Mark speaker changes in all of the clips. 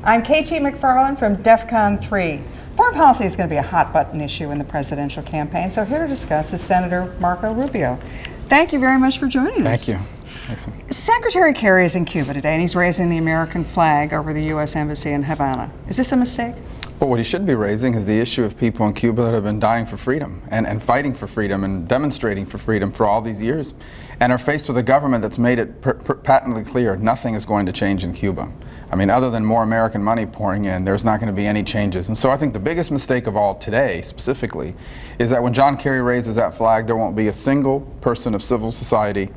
Speaker 1: I'm KT McFarland from DEFCON 3. Foreign policy is going to be a hot button issue in the presidential campaign, so here to discuss is Senator Marco Rubio. Thank you very much for joining us.
Speaker 2: Thank you. Thanks.
Speaker 1: Secretary Kerry is in Cuba today, and he's raising the American flag over the U.S. Embassy in Havana. Is this a mistake?
Speaker 2: Well, what he should be raising is the issue of people in Cuba that have been dying for freedom and fighting for freedom and demonstrating for freedom for all these years, and are faced with a government that's made it patently clear nothing is going to change in Cuba. I mean, other than more American money pouring in, there's not going to be any changes. And so I think the biggest mistake of all today, specifically, is that when John Kerry raises that flag, there won't be a single person of civil society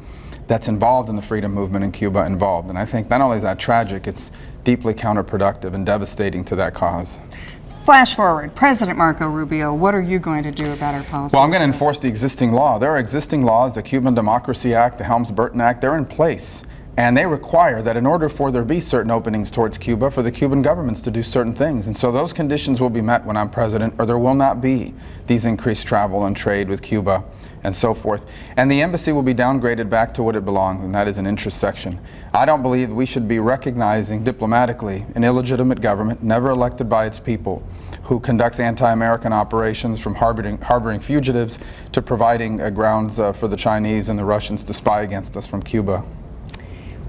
Speaker 2: that's involved in the freedom movement in Cuba involved. And I think not only is that tragic, it's deeply counterproductive and devastating to that cause.
Speaker 1: Flash forward, President Marco Rubio, what are you going to do about our policy?
Speaker 2: Well, I'm going to enforce the existing law. There are existing laws, the Cuban Democracy Act, the Helms-Burton Act, they're in place. And they require that in order for there to be certain openings towards Cuba, for the Cuban governments to do certain things. And so those conditions will be met when I'm president, or there will not be these increased travel and trade with Cuba and so forth. And the embassy will be downgraded back to what it belongs, and that is an interest section. I don't believe we should be recognizing diplomatically an illegitimate government, never elected by its people, who conducts anti-American operations from harboring fugitives to providing grounds for the Chinese and the Russians to spy against us from Cuba.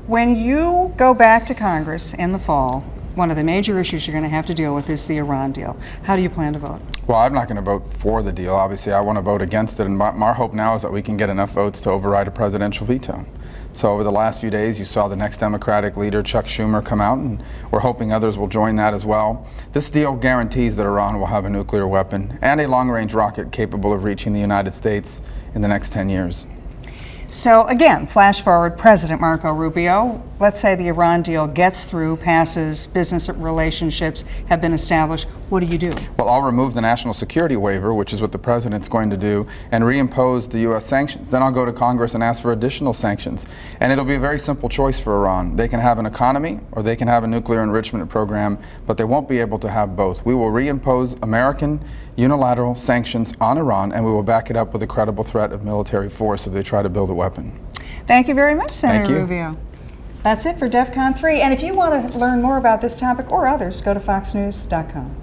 Speaker 1: When you go back to Congress in the fall, one of the major issues you're going to have to deal with is the Iran deal. How do you plan to vote?
Speaker 2: Well, I'm not going to vote for the deal. Obviously, I want to vote against it, and my hope now is that we can get enough votes to override a presidential veto. So over the last few days, you saw the next Democratic leader, Chuck Schumer, come out, and we're hoping others will join that as well. This deal guarantees that Iran will have a nuclear weapon and a long-range rocket capable of reaching the United States in the next 10 years.
Speaker 1: So again, flash forward, President Marco Rubio, let's say the Iran deal gets through, passes, business relationships have been established. What do you do?
Speaker 2: Well, I'll remove the national security waiver, which is what the president's going to do, and reimpose the U.S. sanctions. Then I'll go to Congress and ask for additional sanctions. And it'll be a very simple choice for Iran. They can have an economy or they can have a nuclear enrichment program, but they won't be able to have both. We will reimpose American unilateral sanctions on Iran, and we will back it up with a credible threat of military force if they try to build a weapon.
Speaker 1: Thank you very much, Senator
Speaker 2: Thank you.
Speaker 1: Rubio. That's it for DEFCON 3. And if you want to learn more about this topic or others, go to foxnews.com.